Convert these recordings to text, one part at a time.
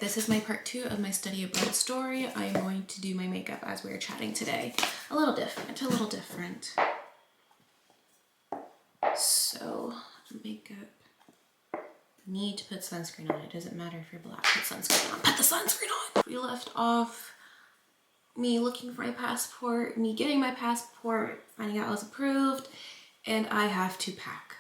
This is my part 2 of my study abroad story. I'm going to do my makeup as we are chatting today. A little different, a little different. So, makeup. Need to put sunscreen on. It doesn't matter if you're black. Put sunscreen on. Put the sunscreen on! We left off me looking for my passport, me getting my passport, finding out I was approved, and I have to pack.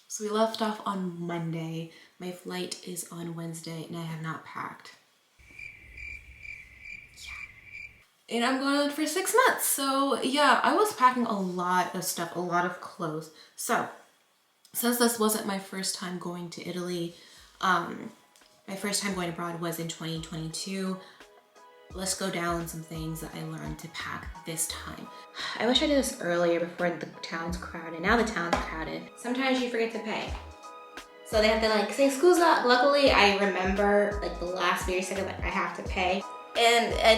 So we left off on Monday. My flight is on Wednesday and I have not packed. Yeah. And I'm going for 6 months. So yeah, I was packing a lot of stuff, a lot of clothes. So since this wasn't my first time going to Italy, my first time going abroad was in 2022. Let's go down some things that I learned to pack this time. I wish I did this earlier before the town's crowded. Now the town's crowded. Sometimes you forget to pay. So they have to like say scusa. Luckily, I remember like the last very second that I have to pay. And I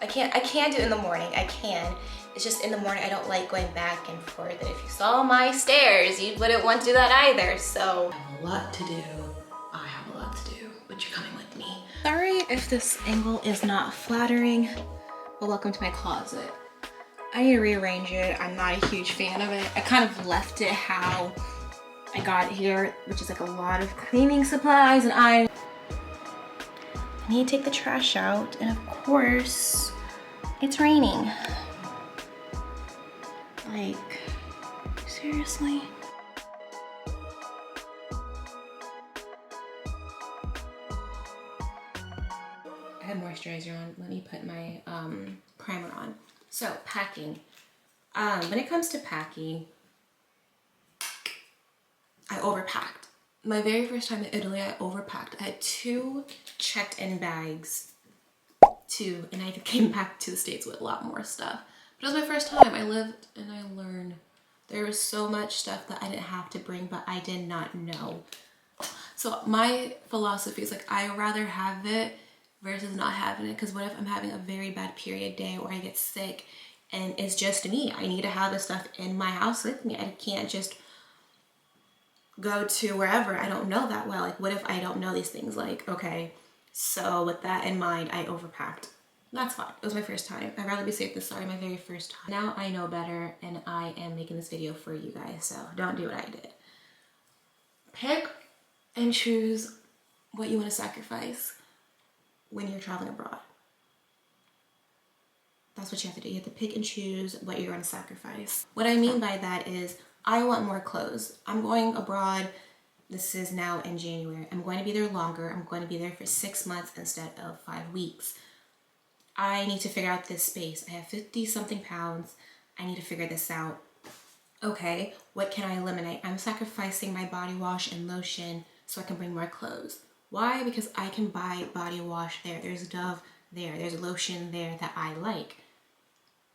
can't do it in the morning. I can. It's just in the morning, I don't like going back and forth. And if you saw my stairs, you wouldn't want to do that either. So I have a lot to do. I have a lot to do, but you're coming with me. Sorry if this angle is not flattering, but welcome to my closet. I need to rearrange it. I'm not a huge fan of it. I kind of left it how I got here, which is like a lot of cleaning supplies, and I need to take the trash out, and of course, it's raining. Like, seriously? I have moisturizer on. Let me put my primer on. So, packing. When it comes to packing, I overpacked. My very first time in Italy, I overpacked. I had 2 checked-in bags, and I came back to the States with a lot more stuff. But it was my first time. I lived and I learned. There was so much stuff that I didn't have to bring, but I did not know. So my philosophy is like, I rather have it versus not having it, because what if I'm having a very bad period day or I get sick and it's just me? I need to have this stuff in my house with me. I can't just go to wherever I don't know that well. Like, what if I don't know these things? Like, okay, so with that in mind, I overpacked. That's fine. It was my first time. I'd rather be safe than sorry. My very first time. Now I know better, and I am making this video for you guys, so don't do what I did. Pick and choose what you want to sacrifice when you're traveling abroad. That's what you have to do. You have to pick and choose what you're going to sacrifice. What I mean by that is, I want more clothes. I'm going abroad. This is now in January. I'm going to be there longer. I'm going to be there for 6 months instead of 5 weeks. I need to figure out this space. I have 50 something pounds. I need to figure this out. Okay, what can I eliminate? I'm sacrificing my body wash and lotion so I can bring more clothes. Why? Because I can buy body wash there. There's Dove there. There's lotion there that I like.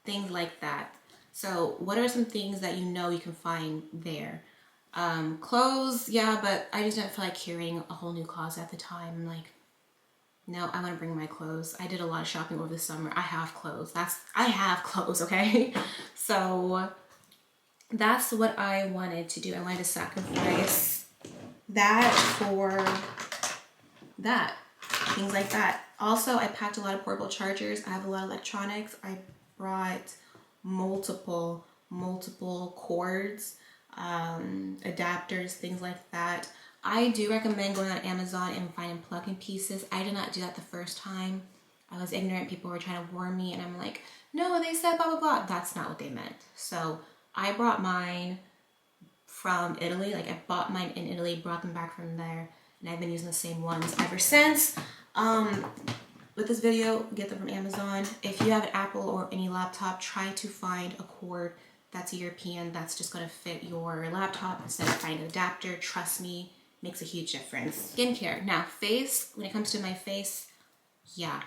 Things like that. So what are some things that you know you can find there? Clothes, yeah, but I just didn't feel like carrying a whole new closet at the time. I'm like, no, I want to bring my clothes. I did a lot of shopping over the summer. I have clothes. I have clothes, okay? So that's what I wanted to do. I wanted to sacrifice that for that. Things like that. Also, I packed a lot of portable chargers. I have a lot of electronics. I brought multiple cords, adapters, things like that. I do recommend going on Amazon and finding plug-in pieces. I did not do that the first time. I was ignorant. People were trying to warn me, and I'm like, no, they said blah, blah, blah. That's not what they meant. So I brought mine from Italy. Like, I bought mine in Italy, brought them back from there, and I've been using the same ones ever since. With this video, get them from Amazon. If you have an Apple or any laptop, try to find a cord that's European, that's just gonna fit your laptop instead of finding an adapter. Trust me, makes a huge difference. Skincare. Now, face, when it comes to my face, yeah,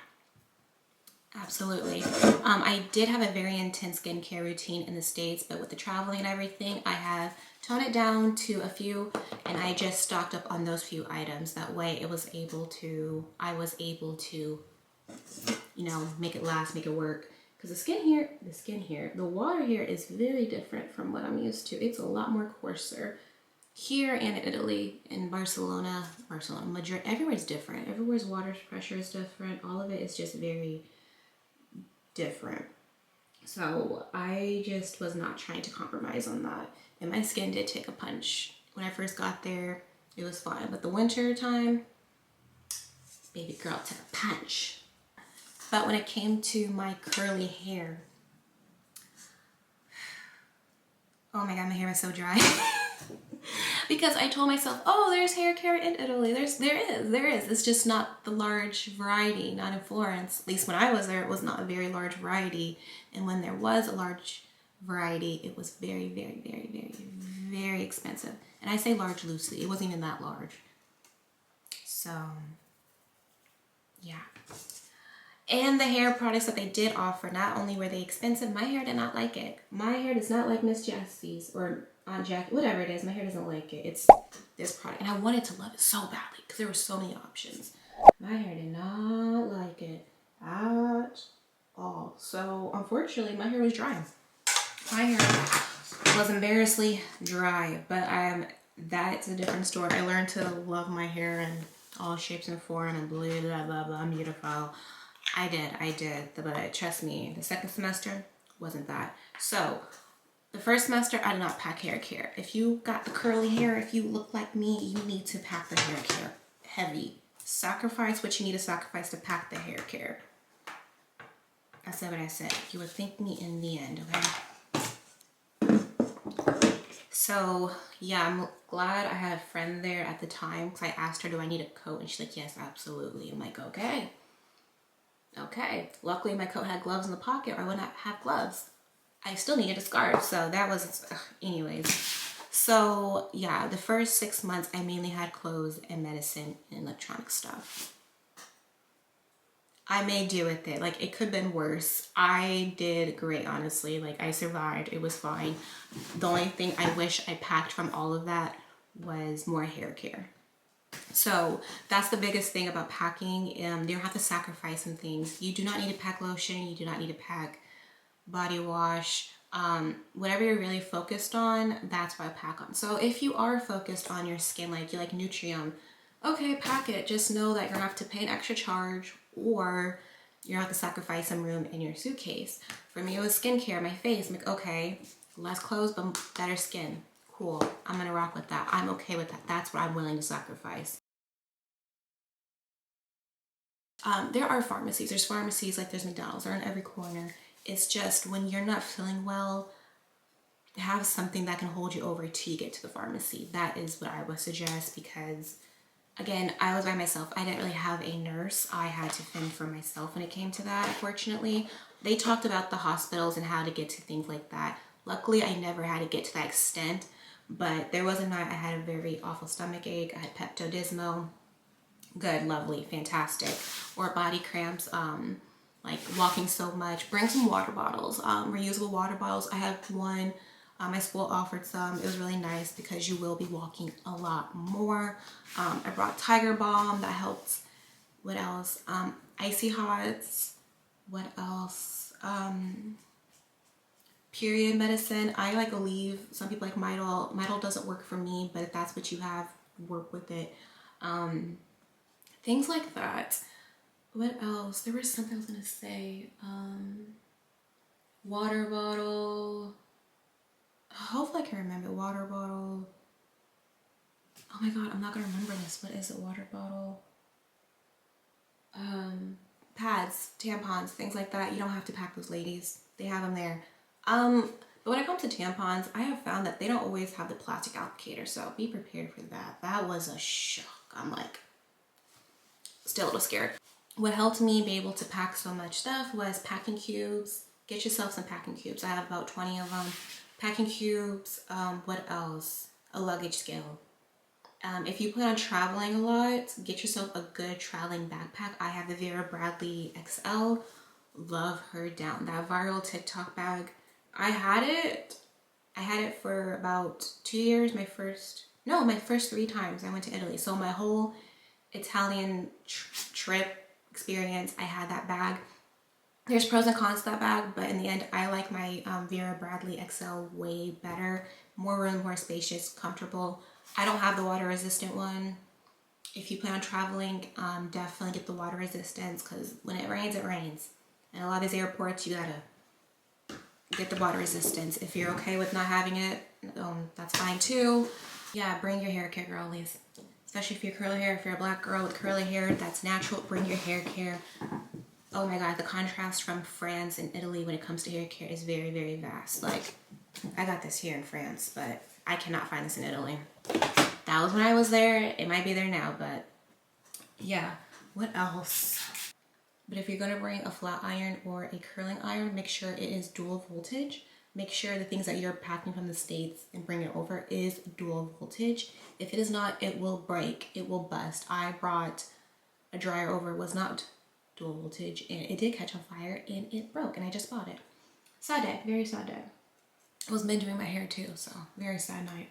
absolutely. I did have a very intense skincare routine in the States, but with the traveling and everything, I have toned it down to a few, and I just stocked up on those few items. That way I was able to, you know, make it last, make it work. Because the water here is very different from what I'm used to. It's a lot more coarser. Here and in Italy, in Barcelona, Madrid, everywhere's different. Everywhere's water pressure is different. All of it is just very different. So I just was not trying to compromise on that. And my skin did take a punch. When I first got there, it was fine. But the winter time, baby girl took a punch. But when it came to my curly hair, oh my god, my hair was so dry. Because I told myself, oh, there's hair care in Italy. There is. It's just not the large variety, not in Florence. At least when I was there, it was not a very large variety. And when there was a large variety, it was very, very, very, very, very expensive. And I say large loosely. It wasn't even that large. So, yeah. And the hair products that they did offer, not only were they expensive, my hair did not like it. My hair does not like Miss Jessie's or Aunt Jackie, whatever it is. My hair doesn't like it. It's this product. And I wanted to love it so badly because there were so many options. My hair did not like it at all. So unfortunately, my hair was dry. My hair was embarrassingly dry, but that's a different story. I learned to love my hair in all shapes and form and blah, blah, blah, blah. I'm beautiful. I did, but trust me, the second semester wasn't that. So the first semester, I did not pack hair care. If you got the curly hair, if you look like me, you need to pack the hair care heavy. Sacrifice what you need to sacrifice to pack the hair care. I said what I said. You would thank me in the end, okay? So yeah, I'm glad I had a friend there at the time because I asked her, do I need a coat? And she's like, yes, absolutely. I'm like, okay. Luckily my coat had gloves in the pocket or I would not have gloves. I still needed a scarf, so that was, anyways. So yeah, the first 6 months I mainly had clothes and medicine and electronic stuff. I made do with it. Like, it could have been worse. I did great, honestly. Like, I survived. It was fine. The only thing I wish I packed from all of that was more hair care. So that's the biggest thing about packing. You don't have to sacrifice some things. You do not need to pack lotion. You do not need to pack body wash. Whatever you're really focused on, that's what I pack on. So if you are focused on your skin, like you like Nutrium, okay, pack it. Just know that you're gonna have to pay an extra charge or you're gonna have to sacrifice some room in your suitcase. For me, it was skincare, my face. I'm like, okay, less clothes, but better skin. Cool, I'm gonna rock with that. I'm okay with that. That's what I'm willing to sacrifice. There are pharmacies. There's pharmacies like there's McDonald's. They're in every corner. It's just when you're not feeling well, have something that can hold you over till you get to the pharmacy. That is what I would suggest because, again, I was by myself. I didn't really have a nurse. I had to fend for myself when it came to that, unfortunately. They talked about the hospitals and how to get to things like that. Luckily, I never had to get to that extent, but there was a night I had a very awful stomach ache. I had Pepto-Bismol. Good, lovely, fantastic. Or body cramps, like walking so much. Bring some water bottles, reusable water bottles. I have one. My school offered some. It was really nice because you will be walking a lot more. I brought Tiger Balm that helps. What else? Icy Hots. What else? Period medicine. I like Aleve. Some people like Midol. Midol doesn't work for me, but if that's what you have, work with it. Things like that. What else? There was something I was gonna say. Water bottle. Hopefully I can remember. Water bottle. Oh my god, I'm not gonna remember this. What is it? Water bottle. Pads, tampons, things like that. You don't have to pack those, ladies. They have them there. But when it comes to tampons, I have found that they don't always have the plastic applicator, so be prepared for that. That was a shock. I'm like, still a little scared. What helped me be able to pack so much stuff was packing cubes. Get yourself some packing cubes. I have about 20 of them. Packing cubes. What else? A luggage scale. If you plan on traveling a lot, get yourself a good traveling backpack. I have the Vera Bradley XL. Love her down. That viral TikTok bag. I had it for about 2 years. My first 3 times I went to Italy. So my whole Italian trip experience, I had that bag. There's pros and cons to that bag, but in the end, I like my Vera Bradley XL way better. More room, more spacious, comfortable. I don't have the water resistant one. If you plan on traveling, definitely get the water resistance, because when it rains, it rains. And a lot of these airports, you gotta get the water resistance. If you're okay with not having it, that's fine too. Yeah, bring your hair care, girlies. Especially if you're curly hair. If you're a black girl with curly hair, that's natural. Bring your hair care. Oh my god, the contrast from France and Italy when it comes to hair care is very, very vast. Like, I got this here in France, but I cannot find this in Italy. That was when I was there. It might be there now, but yeah. What else? But if you're going to bring a flat iron or a curling iron, make sure it is dual voltage. Make sure the things that you're packing from the States and bringing it over is dual voltage. If it is not, it will break. It will bust. I brought a dryer over, it was not dual voltage, and it did catch on fire and it broke, and I just bought it. Sad day. Very sad day. I was doing my hair too, so very sad night.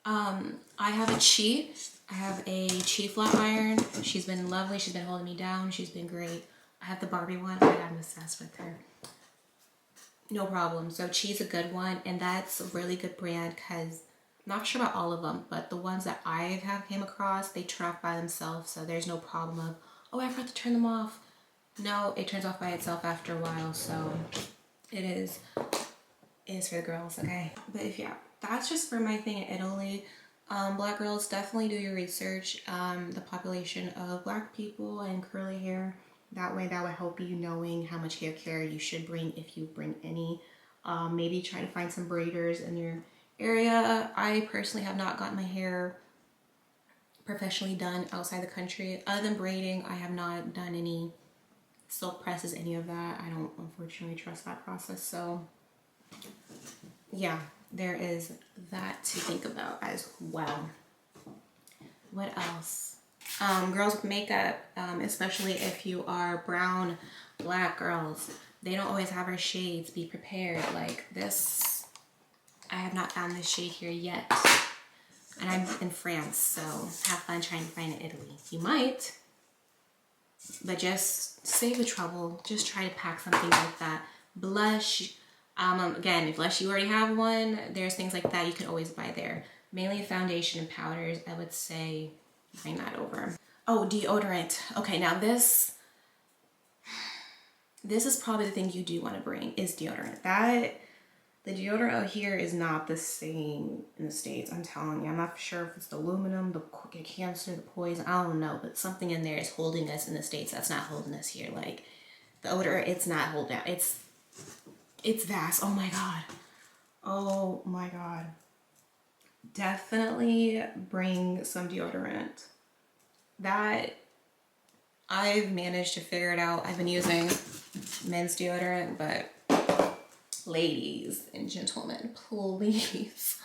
I have a Chi flat iron. She's been lovely. She's been holding me down. She's been great. I have the Barbie one. I'm obsessed with her. No problem. So Chi's a good one, and that's a really good brand because I'm not sure about all of them, but the ones that I have came across, they turn off by themselves, so there's no problem of, oh, I forgot to turn them off. No, it turns off by itself after a while, so it is for the girls, okay? But if, yeah, that's just for my thing in Italy. Black girls, definitely do your research. The population of black people and curly hair. That way, that would help you knowing how much hair care you should bring if you bring any. Maybe try to find some braiders in your area. I personally have not gotten my hair professionally done outside the country. Other than braiding, I have not done any silk presses, any of that. I don't unfortunately trust that process, so yeah, there is that to think about as well. What else? Girls with makeup, especially if you are brown, black girls, they don't always have our shades. Be prepared. Like this, I have not found this shade here yet. And I'm in France, so have fun trying to find it in Italy. You might, but just save the trouble. Just try to pack something like that. Blush. Again, if blush you already have one, there's things like that you can always buy there. Mainly foundation and powders, I would say bring that over. Oh, deodorant. Okay, now this is probably the thing you do want to bring is deodorant. The deodorant out here is not the same in the States. I'm telling you, I'm not sure if it's the aluminum, the cancer, the poison, I don't know, but something in there is holding us in the States that's not holding us here. Like the odor, it's not holding out. It's vast. Oh my God. Oh my God. Definitely bring some deodorant. That I've managed to figure it out. I've been using men's deodorant, but ladies and gentlemen, please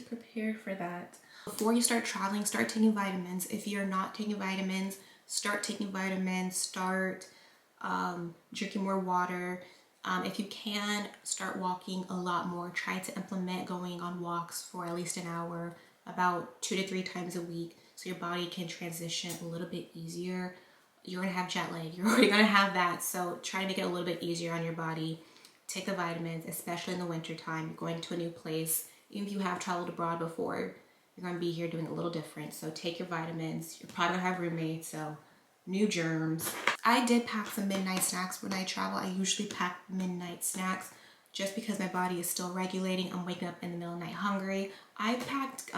prepare for that. Before you start traveling, start taking vitamins. If you're not taking vitamins, start taking vitamins. Start drinking more water. If you can, start walking a lot more. Try to implement going on walks for at least an hour, about 2 to 3 times a week, so your body can transition a little bit easier. You're gonna have jet lag. You're already gonna have that, so try to make it a little bit easier on your body. Take the vitamins, especially in the winter time. You're going to a new place. Even if you have traveled abroad before, you're gonna be here doing a little different. So take your vitamins. You're probably gonna have roommates, so new germs. I did pack some midnight snacks when I travel. I usually pack midnight snacks just because my body is still regulating. I'm waking up in the middle of the night hungry. I packed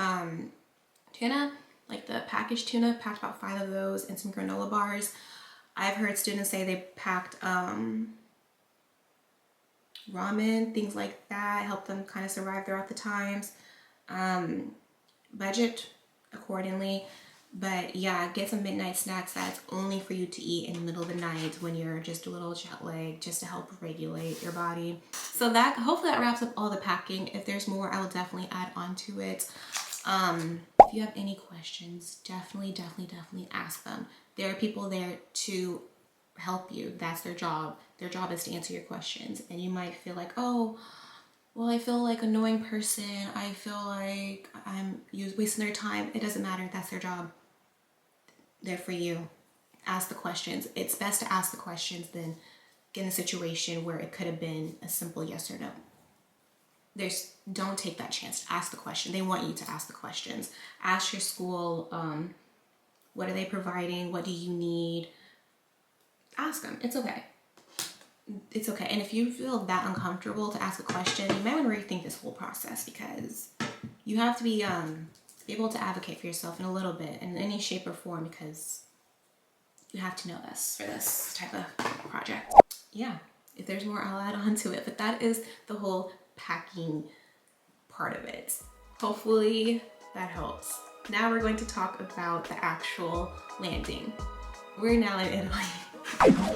tuna, like the packaged tuna, packed about 5 of those and some granola bars. I've heard students say they packed ramen, things like that, help them kind of survive throughout the times. Budget accordingly. But yeah, get some midnight snacks that's only for you to eat in the middle of the night when you're just a little jet lagged, just to help regulate your body. So that, hopefully that wraps up all the packing. If there's more, I will definitely add on to it. If you have any questions, definitely ask them. There are people there to help you. That's their job. Their job is to answer your questions. And you might feel like, oh, well, I feel like an annoying person. I feel like I'm wasting their time. It doesn't matter. That's their job. They're for you. Ask the questions. It's best to ask the questions than get in a situation where it could have been a simple yes or no. don't take that chance to ask the question. They want you to ask the questions. Ask your school, what are they providing? What do you need? Ask them. It's okay. It's okay. And if you feel that uncomfortable to ask a question, you might want to rethink this whole process, because you have to be able to advocate for yourself in a little bit, in any shape or form, because you have to know this for this type of project. Yeah, if there's more, I'll add on to it, but that is the whole packing part of it. Hopefully that helps. Now we're going to talk about the actual landing. We're now in Italy.